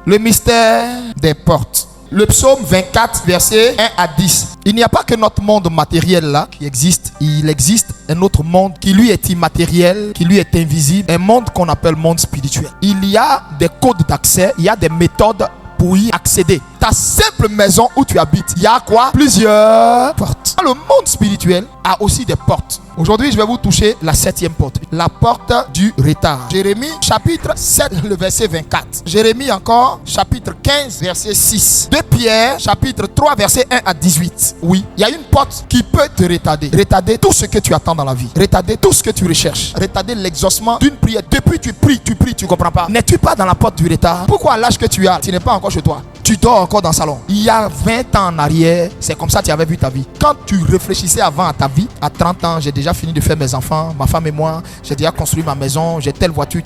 Le mystère des portes. Le psaume 24, verset 1 à 10. Il n'y a pas que notre monde matériel là qui existe. Il existe un autre monde qui lui est immatériel, qui lui est invisible. Un monde qu'on appelle monde spirituel. Il y a des codes d'accès, il y a des méthodes pour y accéder. Ta simple maison où tu habites, il y a quoi? Plusieurs portes. Le monde spirituel a aussi des portes. Aujourd'hui, je vais vous toucher la 7e porte. La porte du retard. Jérémie, chapitre 7, le verset 24. Jérémie encore, chapitre 15, verset 6. De Pierre, chapitre 3, verset 1 à 18. Oui, il y a une porte qui peut te retarder. Retarder tout ce que tu attends dans la vie. Retarder tout ce que tu recherches. Retarder l'exaucement d'une prière. Depuis tu pries, tu comprends pas. N'es-tu pas dans la porte du retard? Pourquoi à l'âge que tu as, tu n'es pas encore chez toi? Tu dors encore dans le salon. Il y a 20 ans en arrière, c'est comme ça que tu avais vu ta vie. Quand tu réfléchissais avant à ta vie, à 30 ans, j'ai déjà fini de faire mes enfants, ma femme et moi, j'ai déjà construit ma maison, j'ai telle voiture.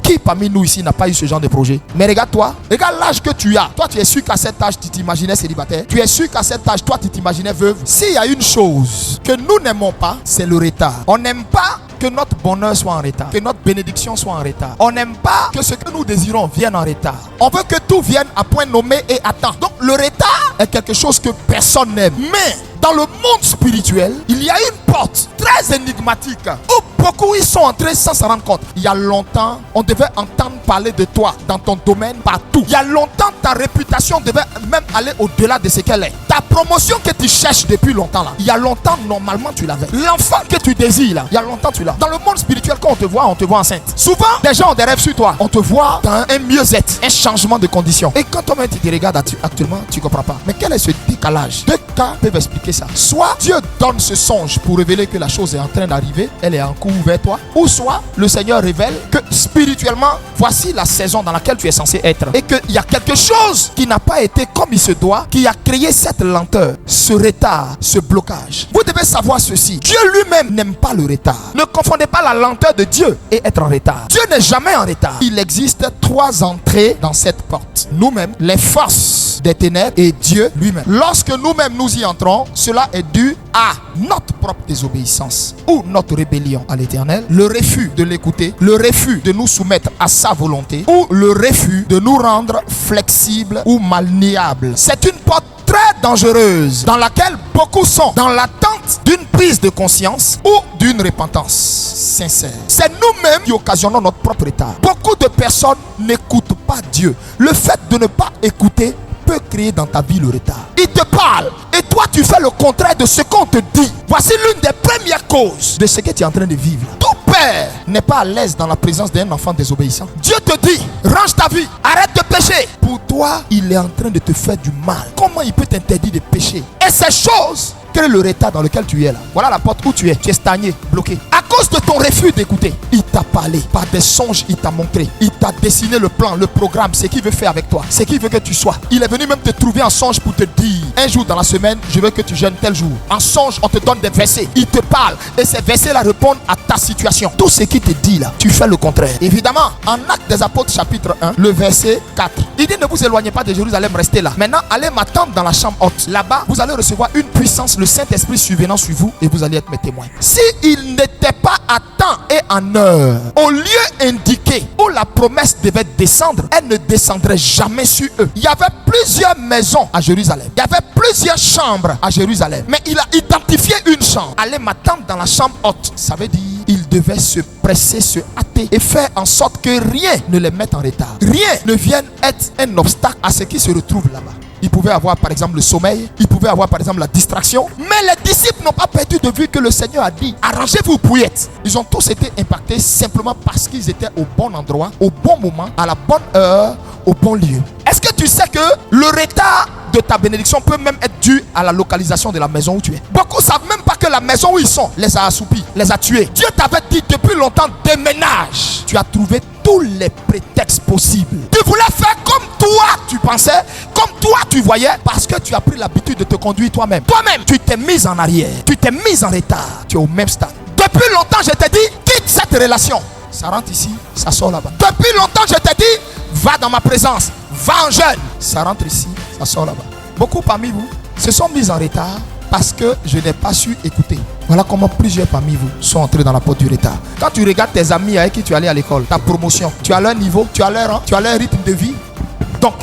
Qui parmi nous ici n'a pas eu ce genre de projet? Mais regarde-toi, regarde l'âge que tu as. Toi, tu es sûr qu'à cet âge, tu t'imaginais célibataire. Tu es sûr qu'à cet âge, toi, tu t'imaginais veuve. S'il y a une chose que nous n'aimons pas, c'est le retard. On n'aime pas que notre bonheur soit en retard, que notre bénédiction soit en retard. On n'aime pas que ce que nous désirons vienne en retard. On veut que tout vienne à point nommé et à temps. Donc le retard est quelque chose que personne n'aime. Mais dans le monde spirituel, il y a une porte très énigmatique où beaucoup y sont entrés sans s'en rendre compte. Il y a longtemps, on devait entendre parler de toi dans ton domaine partout. Il y a longtemps, ta réputation devait même aller au-delà de ce qu'elle est. Ta promotion que tu cherches depuis longtemps là, il y a longtemps, normalement, tu l'avais. L'enfant que tu désires là, il y a longtemps, tu l'as. Dans le monde spirituel, quand on te voit enceinte. Souvent, des gens ont des rêves sur toi. On te voit dans un mieux-être, un changement de conditions. Et quand toi-même tu te regardes actuellement, tu ne comprends pas. Mais quel est ce décalage? Deux cas peuvent expliquer ça. Soit Dieu donne ce songe pour révéler que la chose est en train d'arriver, elle est en cours vers toi. Ou soit le Seigneur révèle que spirituellement, voici la saison dans laquelle tu es censé être. Et qu'il y a quelque chose qui n'a pas été comme il se doit, qui a créé cette lenteur, ce retard, ce blocage. Vous devez savoir ceci. Dieu lui-même n'aime pas le retard. Ne confondez pas la lenteur de Dieu et être en retard. Dieu n'est jamais en retard. Il existe 3 entrées dans cette porte. Nous-mêmes, les forces des ténèbres et Dieu lui-même. Lorsque nous-mêmes nous y entrons, cela est dû à notre propre désobéissance ou notre rébellion à l'Éternel, le refus de l'écouter, le refus de nous soumettre à sa volonté ou le refus de nous rendre flexibles ou malléables. C'est une porte très dangereuse dans laquelle beaucoup sont dans l'attente d'une prise de conscience ou d'une repentance sincère. C'est nous-mêmes qui occasionnons notre propre retard. Beaucoup de personnes n'écoutent pas Dieu. Le fait de ne pas écouter peut créer dans ta vie le retard. Il te parle et toi tu fais le contraire de ce qu'on te dit. Voici l'une des premières causes de ce que tu es en train de vivre. Tout père n'est pas à l'aise dans la présence d'un enfant désobéissant. Dieu te dit, range ta vie, arrête de pécher. Pour toi, il est en train de te faire du mal. Comment il peut t'interdire de pécher? Et ces choses créent le retard dans lequel tu es là. Voilà la porte où tu es stagné, bloqué. À cause de ton refus d'écouter, il t'a parlé. Par des songes, il t'a montré. Il t'a dessiné le plan, le programme, ce qu'il veut faire avec toi, ce qu'il veut que tu sois. Il est venu même te trouver en songe pour te dire, un jour dans la semaine, je veux que tu jeûnes tel jour. En songe, on te donne des versets. Il te parle. Et ces versets-là répondent à ta situation. Tout ce qu'il te dit là, tu fais le contraire. Évidemment, en Actes des Apôtres chapitre 1, le verset 4, il dit, ne vous éloignez pas de Jérusalem, restez là. Maintenant, allez m'attendre dans la chambre haute. Là-bas, vous allez recevoir une puissance, le Saint-Esprit survenant sur vous, et vous allez être mes témoins. Si il n'était pas à temps et en heure, au lieu indiqué où la promesse devait descendre, elle ne descendrait jamais sur eux. Il y avait plusieurs maisons à Jérusalem. Il y avait plusieurs chambres à Jérusalem. Mais il a identifié une chambre. Allez m'attendre dans la chambre haute. Ça veut dire il devait se presser, se hâter et faire en sorte que rien ne les mette en retard. Rien ne vienne être un obstacle à ce qui se retrouve là-bas. Il pouvait avoir par exemple le sommeil, il pouvait avoir par exemple la distraction. Mais les disciples n'ont pas perdu de vue que le Seigneur a dit, arrangez-vous pour y être. Ils ont tous été impactés simplement parce qu'ils étaient au bon endroit, au bon moment, à la bonne heure, au bon lieu. Est-ce que tu sais que le retard de ta bénédiction peut même être dû à la localisation de la maison où tu es? Beaucoup ne savent même pas que la maison où ils sont les a assoupis, les a tués. Dieu t'avait dit depuis longtemps, déménage. Tu as trouvé tous les prétextes possibles. Tu voulais faire comme toi tu pensais, comme toi tu voyais, parce que tu as pris l'habitude de te conduire toi-même. Toi-même, tu t'es mis en arrière, tu t'es mis en retard, tu es au même stade. Depuis longtemps, je t'ai dit, quitte cette relation. Ça rentre ici, ça sort là-bas. Depuis longtemps, je t'ai dit, va dans ma présence, va en jeûne. Ça rentre ici, ça sort là-bas. Beaucoup parmi vous se sont mis en retard parce que je n'ai pas su écouter. Voilà comment plusieurs parmi vous sont entrés dans la porte du retard. Quand tu regardes tes amis avec qui tu allais à l'école, ta promotion, tu as leur niveau, tu as leur rang, tu as leur rythme de vie. Donc,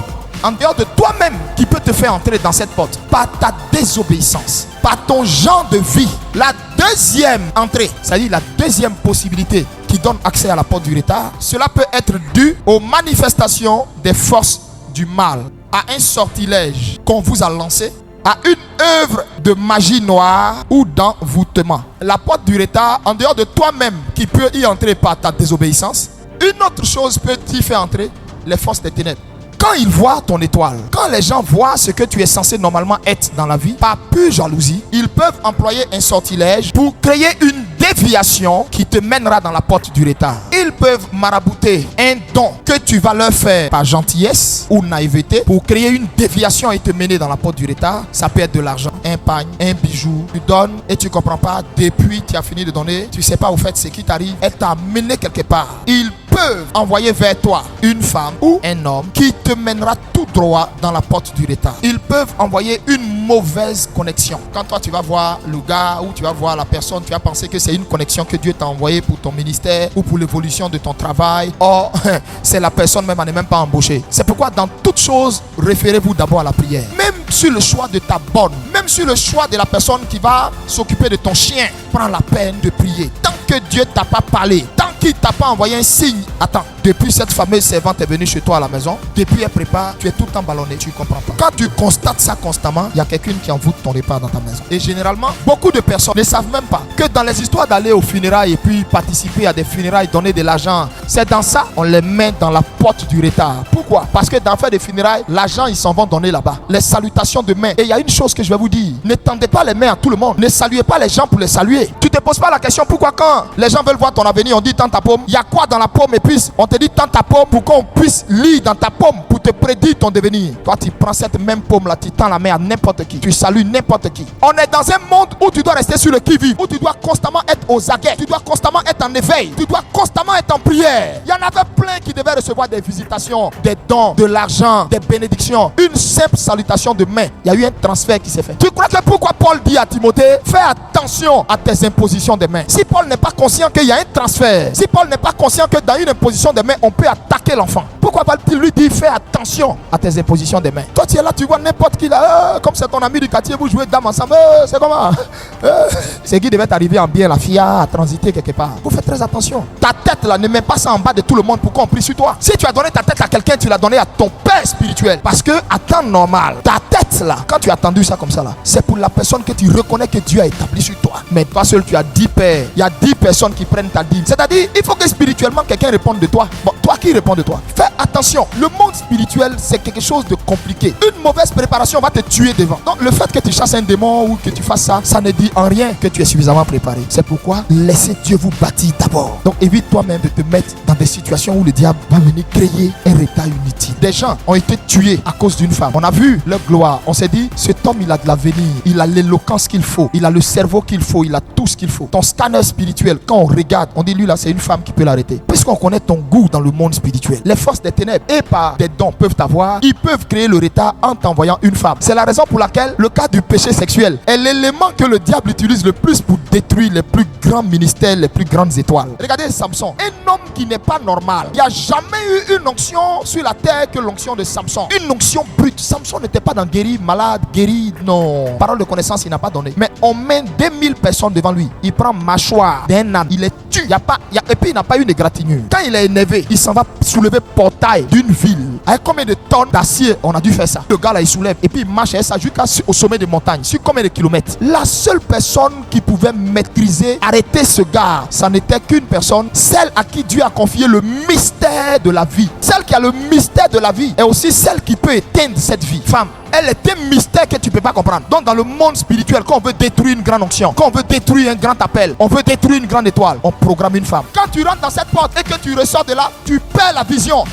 en dehors de toi-même qui peut te faire entrer dans cette porte, par ta désobéissance, par ton genre de vie, la deuxième entrée, c'est-à-dire la deuxième possibilité qui donne accès à la porte du retard, cela peut être dû aux manifestations des forces du mal, à un sortilège qu'on vous a lancé, à une œuvre de magie noire ou d'envoûtement. La porte du retard, en dehors de toi-même qui peut y entrer par ta désobéissance, une autre chose peut y faire entrer, les forces des ténèbres. Quand ils voient ton étoile, quand les gens voient ce que tu es censé normalement être dans la vie, par pure jalousie, ils peuvent employer un sortilège pour créer une déviation qui te mènera dans la porte du retard. Ils peuvent marabouter un don que tu vas leur faire par gentillesse ou naïveté pour créer une déviation et te mener dans la porte du retard. Ça peut être de l'argent, un pagne, un bijou. Tu donnes et tu comprends pas. Depuis tu as fini de donner, tu sais pas au fait ce qui t'arrive. Elle t'a amené quelque part. Ils peuvent envoyer vers toi une femme ou un homme qui te mènera tout droit dans la porte du retard. Ils peuvent envoyer une mauvaise connexion. Quand toi tu vas voir le gars ou tu vas voir la personne, tu vas penser que c'est une connexion que Dieu t'a envoyée pour ton ministère ou pour l'évolution de ton travail. Or, c'est la personne même, elle n'est même pas embauchée. C'est pourquoi dans toute chose, référez-vous d'abord à la prière. Même sur le choix de ta bonne, même sur le choix de la personne qui va s'occuper de ton chien, prends la peine de prier. Tant que Dieu t'a pas parlé, tant qu'il t'a pas envoyé un signe, attends, depuis cette fameuse servante est venue chez toi à la maison, depuis elle prépare, tu es tout le temps ballonné, tu comprends pas. Quand tu constates ça constamment, il y a quelqu'un qui envoûte ton repas dans ta maison. Et généralement, beaucoup de personnes ne savent même pas que dans les histoires d'aller aux funérailles et puis participer à des funérailles, donner de l'argent, c'est dans ça on les met dans la porte du retard. Pourquoi? Parce que dans faire des funérailles, l'argent ils s'en vont donner là-bas. Les salutations de main. Et il y a une chose que je vais vous dire, ne tendez pas les mains à tout le monde. Ne saluez pas les gens pour les saluer. Tu te poses pas la question pourquoi quand les gens veulent voir ton avenir, on dit tends ta paume. Il y a quoi dans la paume et puis on te dit tends ta paume pour qu'on puisse lire dans ta paume pour te prédire ton devenir. Toi tu prends cette même paume là, tu tends la main à n'importe qui. Tu salues n'importe qui. On est dans un monde où tu dois rester sur le qui-vive, où tu dois constamment être aux aguets, tu dois constamment être en éveil, tu dois constamment être en prière. Il y en avait plein qui devaient recevoir des visitations, des dons, de l'argent, des bénédictions. Une simple salutation de main, il y a eu un transfert qui s'est fait. Tu crois que pourquoi Paul dit à Timothée, fais attention à tes impositions de main. Si Paul n'est pas conscient qu'il y a un transfert, si Paul n'est pas conscient que dans une imposition de main, on peut attaquer l'enfant, pourquoi Paul lui dit, fais attention à tes impositions de main. Toi tu es là, tu vois n'importe qui là, comme c'est ton ami du quartier, vous jouez dame ensemble, c'est comment c'est qui devait t'arriver en bien, la fille à transiter quelque part. Vous faites très attention. Ta tête là, ne mets pas ça en bas de tout le monde pour qu'on prie sur toi. Si tu as donné ta tête à quelqu'un, tu l'as donné à ton père spirituel. Parce que à temps normal, ta tête là, quand tu as tendu ça comme ça là, c'est pour la personne que tu reconnais que Dieu a établi sur toi. Mais toi seul, tu as 10 pères. Il y a 10 personnes qui prennent ta dîme. C'est-à-dire, il faut que spirituellement quelqu'un réponde de toi. Bon, toi qui réponds de toi. Fais attention. Le monde spirituel, c'est quelque chose de compliqué. Une mauvaise préparation va te tuer devant. Donc le fait que tu chasses un démon ou que tu fasses ça, ça ne dit en rien que tu es suffisamment préparé. C'est pourquoi laissez Dieu vous bâtir d'abord. Donc évite toi-même de te mettre dans des situations où le diable va venir créer un retard inutile. Des gens ont été tués à cause d'une femme. On a vu leur gloire. On s'est dit, cet homme il a de l'avenir, il a l'éloquence qu'il faut, il a le cerveau qu'il faut, il a tout ce qu'il faut. Ton scanner spirituel, quand on regarde, on dit lui là c'est une femme qui peut l'arrêter. Puisqu'on connaît ton goût dans le monde spirituel, les forces des ténèbres et par des dons peuvent t'avoir, ils peuvent créer le retard en t'envoyant une femme. C'est la raison pour laquelle le cas du péché sexuel est l'élément que le diable utilise le plus pour détruire les plus grands ministères, les plus grandes étoiles. Regardez Samson, un homme qui n'est pas normal. Il n'y a jamais eu une onction sur la terre que l'onction de Samson. Une onction brute. Samson n'était pas dans guéri, malade, guéri, non. Parole de connaissance, il n'a pas donné. Mais on met 2000 personnes devant lui. Il prend mâchoire d'un âne, il les tue. Et puis il n'a pas eu de gratinure. Quand il est énervé, il s'en va soulever portail d'une ville. Avec combien de tonnes d'acier on a dû faire ça? Le gars là il soulève et puis il marche ça jusqu'au sommet des montagnes. Sur combien de kilomètres? La seule personne qui pouvait maîtriser, arrêter ce gars, ça n'était qu'une personne, celle à qui Dieu a confié le mystère de la vie. Celle qui a le mystère de la vie est aussi celle qui peut éteindre cette vie. Femme, elle est un mystère que tu ne peux pas comprendre. Donc dans le monde spirituel, quand on veut détruire une grande onction, quand on veut détruire un grand appel, on veut détruire une grande étoile, on programme une femme. Quand tu rentres dans cette porte et que tu ressors de là, tu perds la vision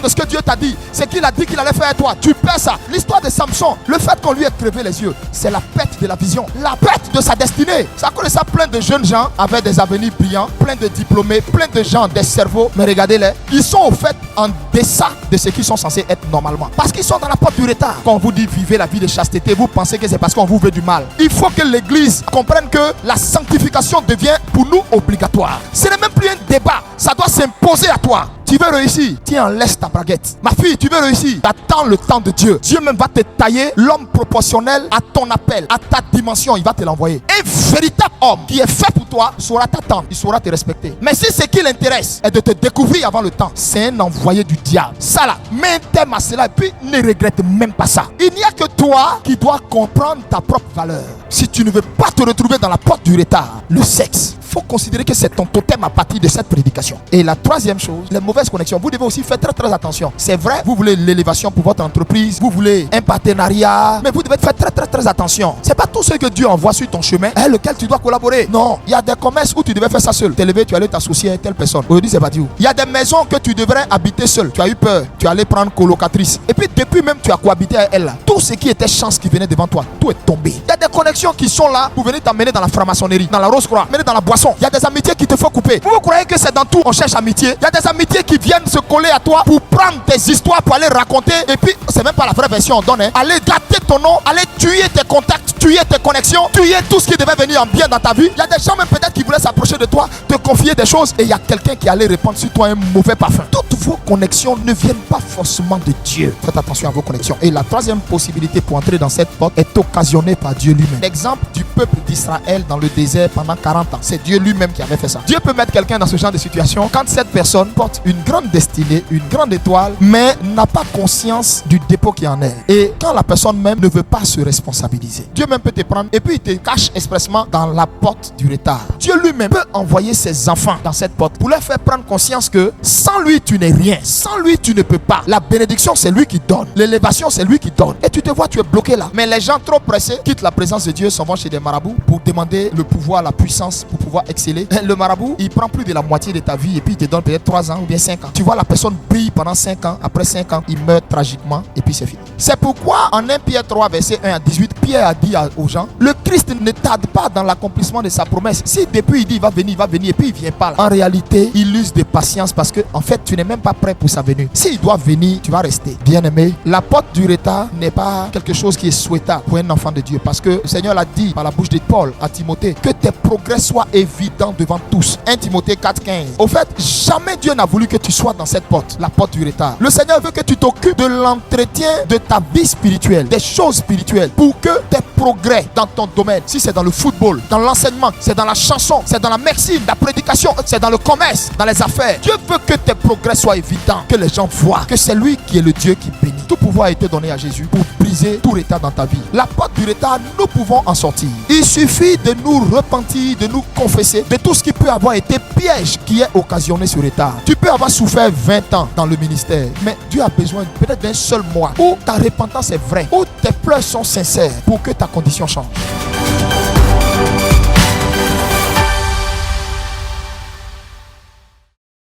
de ce que Dieu t'a dit. C'est qu'il a dit qu'il allait faire à toi. Tu perds ça. L'histoire de Samson, le fait qu'on lui ait crevé les yeux, c'est la perte de la vision, la perte de sa destinée. Ça connaît ça, plein de jeunes gens avec des avenirs brillants, plein de diplômés, plein de gens, des cerveaux. Mais regardez-les, ils sont au fait en deçà de ce qu'ils sont censés être normalement. Parce qu'ils sont dans la porte du retard. Quand on vous dit si vivez la vie de chasteté, vous pensez que c'est parce qu'on vous veut du mal. Il faut que l'église comprenne que la sanctification devient pour nous obligatoire. Ce n'est même plus un débat, ça doit s'imposer à toi. Tu veux réussir, tiens, laisse ta baguette. Ma fille, tu veux réussir, attends le temps de Dieu. Dieu même va te tailler l'homme proportionnel à ton appel, à ta dimension, il va te l'envoyer. Un véritable homme qui est fait pour toi saura t'attendre, il saura te respecter. Mais si ce qui l'intéresse est de te découvrir avant le temps, c'est un envoyé du diable. Ça là, mets un thème à cela et puis ne regrette même pas ça. Il n'y a que toi qui dois comprendre ta propre valeur. Si tu ne veux pas te retrouver dans la porte du retard, le sexe, faut considérer que c'est ton totem à partir de cette prédication. Et la troisième chose, les mauvaises connexions. Vous devez aussi faire très attention. C'est vrai, vous voulez l'élévation pour votre entreprise, vous voulez un partenariat, mais vous devez faire très attention. C'est pas tout ce que Dieu envoie sur ton chemin avec lequel tu dois collaborer. Non, il y a des commerces où tu devais faire ça seul. T'es levé, tu allais t'associer à telle personne. Aujourd'hui, c'est pas Dieu. Il y a des maisons que tu devrais habiter seul. Tu as eu peur, tu allais prendre colocatrice. Et puis depuis même tu as cohabité avec elle là. Tout ce qui était chance qui venait devant toi, tout est tombé. Il y a des connexions qui sont là pour venir t'emmener dans la franc-maçonnerie, dans la rose-croix, mener dans la boisson. Il y a des amitiés qui te font couper. Vous croyez que c'est dans tout on cherche amitié? Il y a des amitiés qui viennent se coller à toi pour prendre tes histoires, pour aller raconter. Et puis, c'est même pas la vraie version on donne. Aller gâter ton nom, aller tuer tes contacts, tuer tes connexions, tuer tout ce qui devait venir en bien dans ta vie. Il y a des gens même peut-être qui voulaient s'approcher de toi, te confier des choses. Et il y a quelqu'un qui allait répandre sur toi un mauvais parfum. Toutes vos connexions ne viennent pas forcément de Dieu. Faites attention à vos connexions. Et la troisième possibilité pour entrer dans cette porte est occasionnée par Dieu lui-même. L'exemple du peuple d'Israël dans le désert pendant 40 ans. C'est Dieu lui-même qui avait fait ça. Dieu peut mettre quelqu'un dans ce genre de situation quand cette personne porte une grande destinée, une grande étoile, mais n'a pas conscience du dépôt qui en est. Et quand la personne même ne veut pas se responsabiliser, Dieu même peut te prendre et puis il te cache expressement dans la porte du retard. Dieu lui-même peut envoyer ses enfants dans cette porte pour leur faire prendre conscience que sans lui tu n'es rien, sans lui tu ne peux pas. La bénédiction c'est lui qui donne, l'élévation c'est lui qui donne. Et tu te vois, tu es bloqué là. Mais les gens trop pressés quittent la présence de Dieu, s'en vont chez des marabouts pour demander le pouvoir, la puissance pour pouvoir exceller. Le marabout, il prend plus de la moitié de ta vie et puis il te donne peut-être 3 ans ou bien 5 ans. Tu vois, la personne brille pendant 5 ans. Après 5 ans, il meurt tragiquement et puis c'est fini. C'est pourquoi en 1 Pierre 3, verset 1 à 18, Pierre a dit aux gens, le Christ ne tarde pas dans l'accomplissement de sa promesse. Si depuis il dit il va venir et puis il vient pas là. En réalité, il use de patience parce que en fait, tu n'es même pas prêt pour sa venue. S'il doit venir, tu vas rester. Bien aimé, la porte du retard n'est pas quelque chose qui est souhaitable pour un enfant de Dieu parce que le Seigneur l'a dit par la bouche de Paul à Timothée, que tes progrès soient évidents devant tous. 1 Timothée 4,15. Au fait, jamais Dieu n'a voulu que tu sois dans cette porte, la porte du retard. Le Seigneur veut que tu t'occupes de l'entretien de ta vie spirituelle, des choses spirituelles, pour que tes progrès dans ton domaine, si c'est dans le football, dans l'enseignement, c'est dans la chanson, c'est dans la médecine, la prédication, c'est dans le commerce, dans les affaires, Dieu veut que tes progrès soient évidents, que les gens voient que c'est lui qui est le Dieu qui bénit. Tout pouvoir a été donné à Jésus pour briser tout retard dans ta vie. La porte du retard, nous pouvons en sortir. Il suffit de nous repentir, de nous confesser de tout ce qui peut avoir été piège qui est occasionné ce retard. Tu peux avoir souffert 20 ans dans le ministère, mais Dieu a besoin peut-être d'un seul mois où ta repentance est vraie, où tes pleurs sont sincères pour que ta condition change.